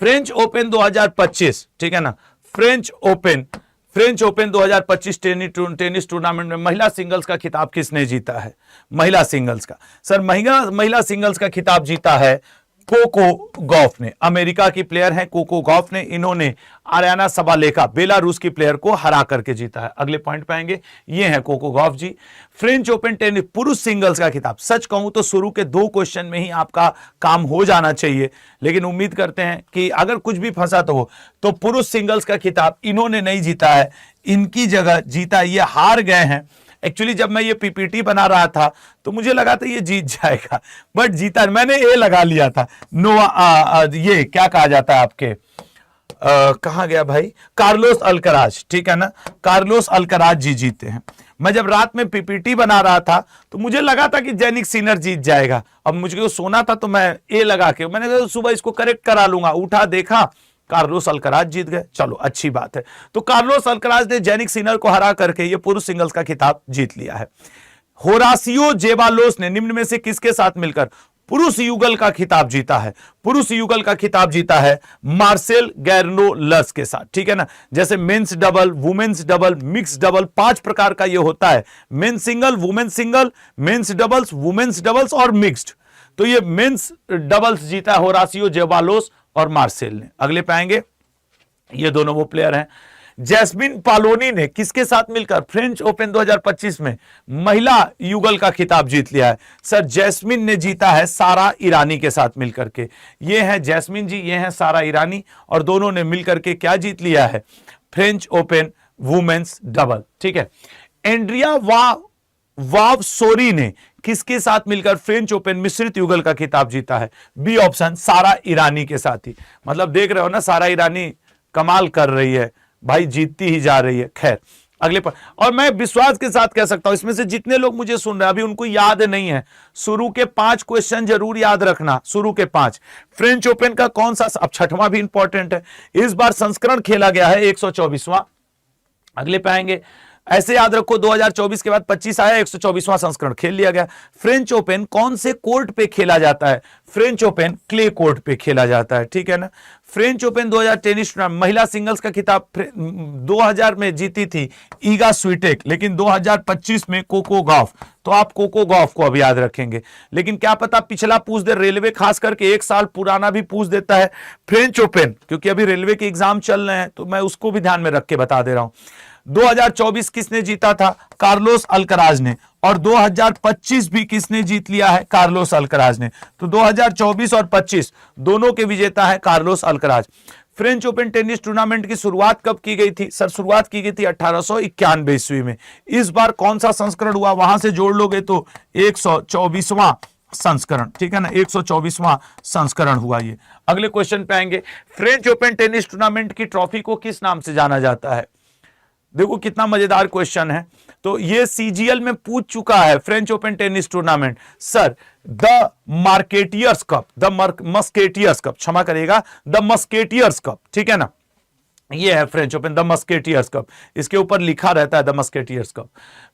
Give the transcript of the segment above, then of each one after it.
French open 2025, ठीक है ना, फ्रेंच ओपन 2025 टेनिस टूर्नामेंट में महिला सिंगल्स का खिताब किसने जीता है? महिला सिंगल्स का सर, महिला सिंगल्स का खिताब जीता है कोको गॉफ ने। अमेरिका की प्लेयर है कोको गॉफ ने, इन्होंने आर्याना सबालेका बेलारूस की प्लेयर को हरा करके जीता है। अगले पॉइंट पे आएंगे, ये है कोको गॉफ जी। फ्रेंच ओपन टेनिस पुरुष सिंगल्स का खिताब, सच कहूं तो शुरू के 2 क्वेश्चन में ही आपका काम हो जाना चाहिए, लेकिन उम्मीद करते हैं कि अगर कुछ भी फंसा तो पुरुष सिंगल्स का खिताब इन्होंने नहीं जीता है, इनकी जगह जीता, ये हार गए हैं। एक्चुअली जब मैं ये पीपीटी बना रहा था तो मुझे लगा था ये जीत जाएगा, बट जीता, मैंने ए लगा लिया था। ये क्या कहा जाता है आपके, कहां गया भाई, कार्लोस अल्कराज, ठीक है ना, कार्लोस अल्कराज जी जीते हैं। मैं जब रात में पीपीटी बना रहा था तो मुझे लगा था कि जेनिक सिनर जीत जाएगा, अब मुझे सोना था तो मैं ए लगा के, मैंने कहा सुबह इसको करेक्ट करा लूंगा, उठा देखा कार्लोस अल्कराज जीत गए। चलो अच्छी बात है। तो कार्लोस अल्कराज ने जेनिक सिनर को हरा करके ये पुरुष सिंगल्स का खिताब जीत लिया है। होरासियो जेबालोस ने निम्न में से किसके साथ मिलकर पुरुष युगल का खिताब जीता है? पुरुष युगल का खिताब जीता है मार्सेल गैर्नोलस के साथ, ठीक है ना। जैसे men's double, women's double, mix double, 5 प्रकार का ये होता है, men single, women single, men's doubles, women's doubles और मिक्स्ड। तो ये मेंस डबल्स जीता है होरासियो जेबालोस और मार्सेल ने। अगले पे आएंगे, ये दोनों वो प्लेयर हैं। जैस्मिन पालोनी ने किसके साथ मिलकर फ्रेंच ओपन 2025 में महिला युगल का खिताब जीत लिया है? सर जैस्मिन ने जीता है सारा ईरानी के साथ मिलकर के। ये है जैस्मिन जी, ये है सारा ईरानी, और दोनों ने मिलकर के क्या जीत लिया है? फ्रेंच ओपन वुमेन्स डबल, ठीक है। एंड्रिया वावसोरी ने किसके साथ मिलकर फ्रेंच ओपन मिश्रित युगल का खिताब जीता है? बी ऑप्शन, सारा ईरानी के साथ ही। मतलब देख रहे हो ना, सारा ईरानी कमाल कर रही है भाई, जीतती ही जा रही है। खैर अगले पर, और मैं विश्वास के साथ कह सकता हूं इसमें से जितने लोग मुझे सुन रहे हैं अभी उनको याद नहीं है, शुरू के 5 क्वेश्चन जरूर याद रखना, शुरू के 5। फ्रेंच ओपन का कौन सा, अब 6वां भी इंपॉर्टेंट है, इस बार संस्करण खेला गया है 124वां। अगले पे आएंगे, ऐसे याद रखो 2024 के बाद 25 आया, 124वां संस्करण खेल लिया गया। फ्रेंच ओपन कौन से कोर्ट पे खेला जाता है? फ्रेंच ओपन क्ले कोर्ट पे खेला जाता है, ठीक है ना। फ्रेंच ओपन 2000 टेनिस महिला सिंगल्स का खिताब 2000 में जीती थी ईगा स्वीटेक, लेकिन 2025 में कोको गॉफ। तो आप कोको गॉफ को अब याद रखेंगे, लेकिन क्या पता पिछला पूछ दे, रेलवे खास करके 1 साल पुराना भी पूछ देता है फ्रेंच ओपन, क्योंकि अभी रेलवे के एग्जाम चल रहे हैं, तो मैं उसको भी ध्यान में रख के बता दे रहा हूं। 2024 किसने जीता था? कार्लोस अल्कराज ने। और 2025 भी किसने जीत लिया है? कार्लोस अल्कराज ने। तो 2024 और 25 दोनों के विजेता है Carlos Alcaraz. French open tennis tournament की शुरुआत कब की गई थी? सर शुरुआत की गई थी 1891 ईस्वी में। इस बार कौन सा संस्करण हुआ? वहां से जोड़ लोगे तो 124वां संस्करण, ठीक है ना, 124वां संस्करण हुआ ये। अगले क्वेश्चन पे आएंगे, फ्रेंच ओपन टेनिस टूर्नामेंट की ट्रॉफी को किस नाम से जाना जाता है? देखो कितना मजेदार क्वेश्चन है। तो ये सीजीएल में पूछ चुका है, French open tennis tournament. Sir the marketeers cup, the musketeers cup, क्षमा करिएगा, द मस्केटियर्स कप, ठीक है ना। ये है French open the musketeers cup, इसके ऊपर लिखा रहता है the musketeers cup.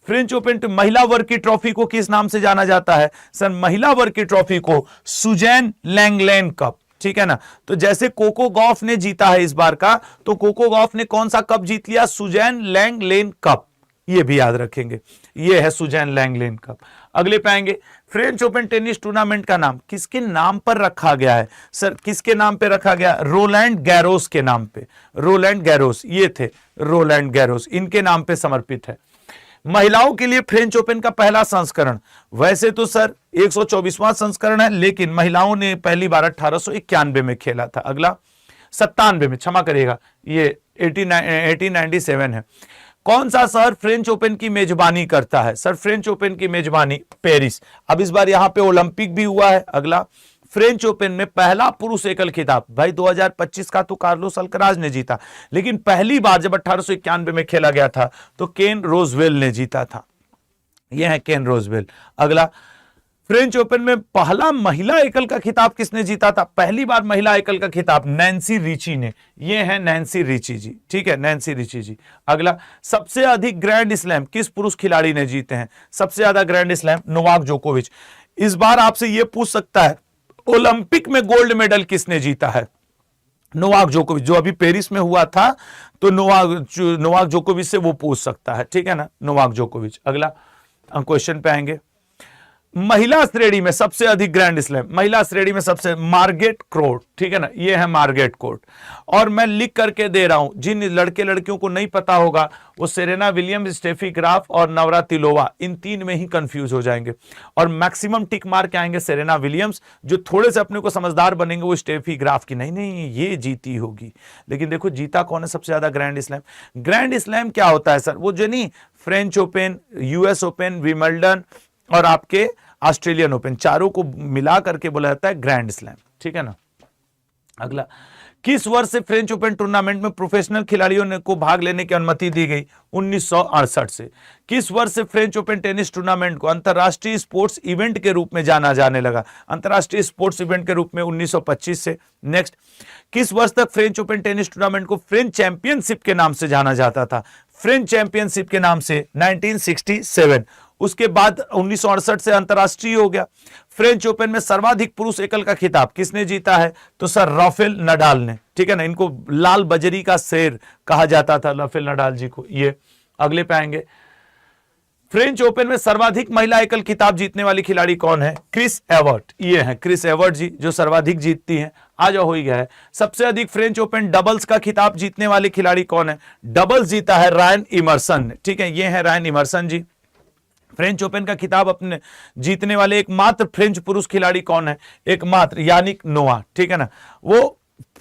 French open महिला वर्ग की ट्रॉफी को किस नाम से जाना जाता है? सर महिला वर्ग की ट्रॉफी को सुजैन लैंगलैंड कप, ठीक है ना। तो जैसे कोको गॉफ ने जीता है इस बार का, तो कोको गॉफ ने कौन सा कप जीत लिया? सुजैन लैंगलेन कप, ये भी याद रखेंगे, ये है सुजैन लैंगलेन कप। अगले पे आएंगे, फ्रेंच ओपन टेनिस टूर्नामेंट का नाम किसके नाम पर रखा गया है? सर किसके नाम पे रखा गया? रोलैंड गैरोस के नाम पे। रोलैंड गैरोस, ये थे रोलैंड गैरोस, इनके नाम पे समर्पित है। महिलाओं के लिए फ्रेंच ओपन का पहला संस्करण, वैसे तो सर 124वां संस्करण है, लेकिन महिलाओं ने पहली बार 1891 में खेला था। अगला 97 में, क्षमा करिएगा, ये 1897 है। कौन सा शहर फ्रेंच ओपन की मेजबानी करता है? सर फ्रेंच ओपन की मेजबानी पेरिस। अब इस बार यहां पे ओलंपिक भी हुआ है। अगला, फ्रेंच ओपन में पहला पुरुष एकल खिताब, भाई 2025 का तो कार्लोस अल्कराज ने जीता, लेकिन पहली बार जब 1891 में खेला गया था तो केन रोजवेल ने जीता था। यह है केन रोजवेल। अगला, फ्रेंच ओपन में पहला महिला एकल का खिताब किसने जीता था? पहली बार महिला एकल का खिताब नैन्सी रिची ने। ये है नैन्सी रिची जी, ठीक है, नैन्सी रिची जी। अगला, सबसे अधिक ग्रैंड स्लैम किस पुरुष खिलाड़ी ने जीते हैं? सबसे ज्यादा ग्रैंड स्लैम नोवाक जोकोविच। इस बार आपसे यह पूछ सकता है, ओलंपिक में गोल्ड मेडल किसने जीता है? नोवाक जोकोविच, जो अभी पेरिस में हुआ था, तो नोवाक जोकोविच से वो पूछ सकता है, ठीक है ना, नोवाक जोकोविच। अगला क्वेश्चन पे आएंगे। महिला श्रेणी में सबसे अधिक ग्रैंड स्लैम, महिला श्रेणी में सबसे, मार्गेट कोर्ट, ठीक है ना, ये है मार्गेट कोर्ट। और मैं लिख करके दे रहा हूं, जिन लड़के लड़कियों को नहीं पता होगा वो सेरेना विलियम्स, स्टेफी ग्राफ और नवरातिलोवा, इन तीन में ही कंफ्यूज हो जाएंगे। और मैक्सिमम टिक मार के आएंगे सेरेना विलियम्स, जो थोड़े से अपने को समझदार बनेंगे वो स्टेफी ग्राफ की, नहीं नहीं ये जीती होगी। लेकिन देखो जीता कौन है सबसे ज्यादा ग्रैंड स्लैम। ग्रैंड स्लैम क्या होता है सर, वो जो नहीं French open, US open, Wimbledon और आपके ऑस्ट्रेलियन ओपन, चारों को मिला करके बोला जाता है ग्रैंड स्लैम, ठीक है ना। अगला, किस वर्ष से फ्रेंच ओपन टूर्नामेंट में प्रोफेशनल खिलाड़ियों को भाग लेने की अनुमति दी गई? 1968 से। किस वर्ष से फ्रेंच ओपन टेनिस टूर्नामेंट को अंतरराष्ट्रीय स्पोर्ट्स इवेंट के रूप में जाना जाने लगा? अंतरराष्ट्रीय स्पोर्ट्स इवेंट के रूप में 1925 से। नेक्स्ट, किस वर्ष तक फ्रेंच ओपन टेनिस टूर्नामेंट को फ्रेंच चैंपियनशिप के नाम से जाना जाता था? फ्रेंच चैंपियनशिप के नाम से 1967। उसके बाद 1968 से अंतरराष्ट्रीय हो गया। फ्रेंच ओपन में सर्वाधिक पुरुष एकल का खिताब किसने जीता है? तो सर राफेल नडाल ने, ठीक है ना, इनको लाल बजरी का शेर कहा जाता था राफेल नडाल जी को। ये अगले पे आएंगे। फ्रेंच ओपन में सर्वाधिक महिला एकल खिताब जीतने वाली खिलाड़ी कौन है? क्रिस एवर्ट, ये है क्रिस एवर्ट जी जो सर्वाधिक जीतती हैं। आ जाओ, हो ही गया है। सबसे अधिक फ्रेंच ओपन डबल्स का खिताब जीतने वाले खिलाड़ी कौन है? डबल्स जीता है रायन इमर्सन ने, ठीक है, ये है रायन इमर्सन जी। फ्रेंच ओपन का खिताब अपने जीतने वाले एकमात्र फ्रेंच पुरुष खिलाड़ी कौन है? एकमात्र यानिक नोआ, ठीक है ना, वो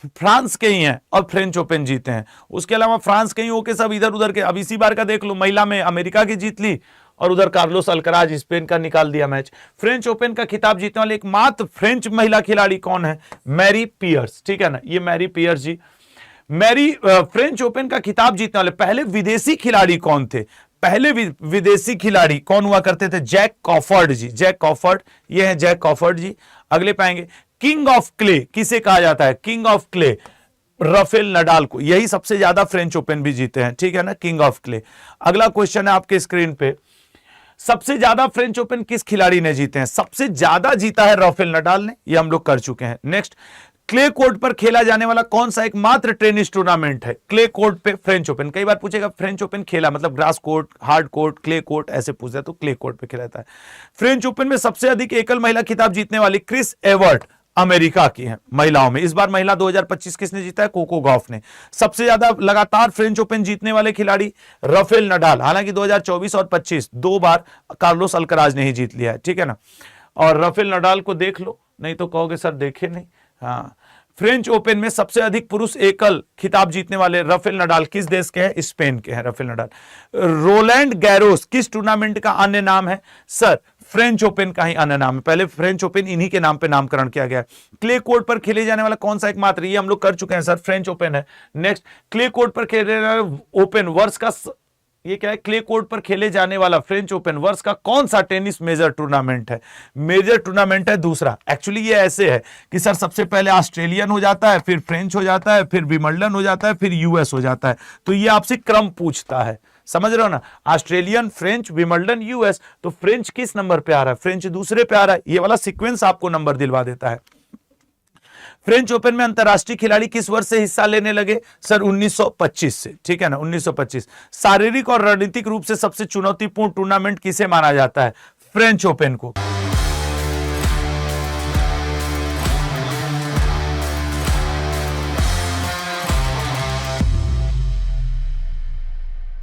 फ्रांस के ही हैं और फ्रेंच ओपन जीते हैं। उसके अलावा फ्रांस के ही होके सब इधर उधर के, अब इसी बार का देख लो, महिला में अमेरिका की जीत ली और उधर कार्लोस अल्कराज स्पेन का निकाल दिया मैच। फ्रेंच ओपन का खिताब जीतने वाले एकमात्र फ्रेंच महिला खिलाड़ी कौन है? मैरी पियर्स, ठीक है ना, ये मैरी पियर्स जी। मैरी फ्रेंच ओपन का खिताब जीतने वाले पहले विदेशी खिलाड़ी कौन थे? पहले विदेशी खिलाड़ी कौन हुआ करते थे? जैक कॉफर्ड जी, जैक कॉफर्ड, ये है जैक कॉफर्ड जी। अगले पाएंगे, किंग ऑफ क्ले किसे कहा जाता है? King of clay Rafael Nadal को, यही सबसे ज्यादा फ्रेंच ओपन भी जीते हैं, ठीक है ना, किंग ऑफ क्ले। अगला क्वेश्चन है आपके स्क्रीन पे, सबसे ज्यादा फ्रेंच ओपन किस खिलाड़ी ने जीते हैं? सबसे ज्यादा जीता है राफेल नडाल ने, ये हम लोग कर चुके हैं। नेक्स्ट, क्ले कोर्ट पर खेला जाने वाला कौन सा एकमात्र टेनिस टूर्नामेंट है? क्ले कोर्ट पे फ्रेंच ओपन, कई बार पूछेगा फ्रेंच ओपन खेला मतलब grass court, hard court, clay court, ऐसे पूछता है, तो क्ले कोर्ट पे खेला जाता है। फ्रेंच ओपन में सबसे अधिक एकल महिला खिताब जीतने वाली क्रिस एवर्ट अमेरिका की है महिलाओं में। इस बार महिला 2025 किसने जीता है? कोको गॉफ ने। सबसे ज्यादा लगातार फ्रेंच ओपन जीतने वाले खिलाड़ी राफेल नडाल, हालांकि 2024 और 25 दो बार कार्लोस अल्कराज ने ही जीत लिया है, ठीक है ना। और राफेल नडाल को देख लो, नहीं तो कहोगे सर देखे नहीं। हाँ, फ्रेंच ओपन में सबसे अधिक पुरुष एकल खिताब जीतने वाले राफेल नडाल किस देश के हैं? स्पेन के हैं राफेल नडाल। रोलैंड गैरोस किस टूर्नामेंट का अन्य नाम है? सर फ्रेंच ओपन का ही अन्य नाम है, पहले फ्रेंच ओपन इन्हीं के नाम पे नामकरण किया गया है। क्ले कोर्ट पर खेले जाने वाला कौन सा एकमात्र, ये हम लोग कर चुके हैं सर, फ्रेंच ओपन है। नेक्स्ट, क्ले कोर्ट पर खेले जाने वाला ओपन वर्ष का, ये क्या है? क्ले कोर्ट पर खेले जाने वाला फ्रेंच ओपन वर्ष का कौन सा टेनिस मेजर टूर्नामेंट है? मेजर टूर्नामेंट है दूसरा। एक्चुअली ये ऐसे है कि सर सबसे पहले ऑस्ट्रेलियन हो जाता है, फिर फ्रेंच हो जाता है, फिर विंबलडन हो जाता है, फिर यूएस हो जाता है। तो ये आपसे क्रम पूछता है, समझ रहे हो ना, ऑस्ट्रेलियन, फ्रेंच, विंबलडन, यूएस। तो फ्रेंच किस नंबर पे आ रहा है? फ्रेंच दूसरे पे आ रहा है। ये वाला सीक्वेंस आपको नंबर दिलवा देता है। फ्रेंच ओपन में अंतरराष्ट्रीय खिलाड़ी किस वर्ष से हिस्सा लेने लगे? सर 1925 से, ठीक है ना, 1925। शारीरिक और रणनीतिक रूप से सबसे चुनौतीपूर्ण टूर्नामेंट किसे माना जाता है? फ्रेंच ओपन को।